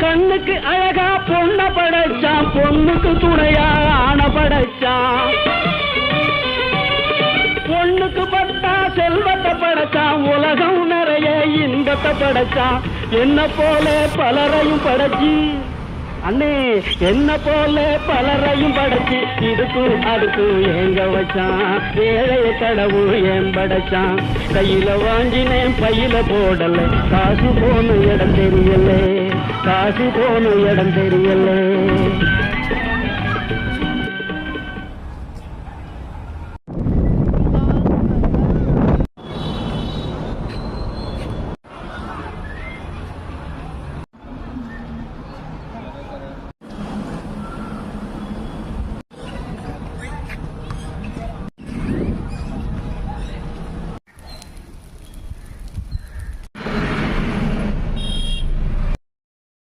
கண்ணுக்கு அழகா பொண்ண படைச்சான், பொண்ணுக்கு துணையா ஆன படைச்சான். பொண்ணுக்கு பட்டா செல்வத்தை படைச்சான், உலகம் நிறைய இன்பத்தை படைச்சான். என்ன போல பலரையும் படைச்சி அண்ணே, என்ன போல பலரையும் படைச்சி இதுக்கு அடுத்து எங்க வச்சான். ஏழைய கடவுள் ஏன் படைச்சான். கையில வாங்கினேன் பையில போடல, காசு போன இடம் தெரியல, காசு போன இடம் தெரியல.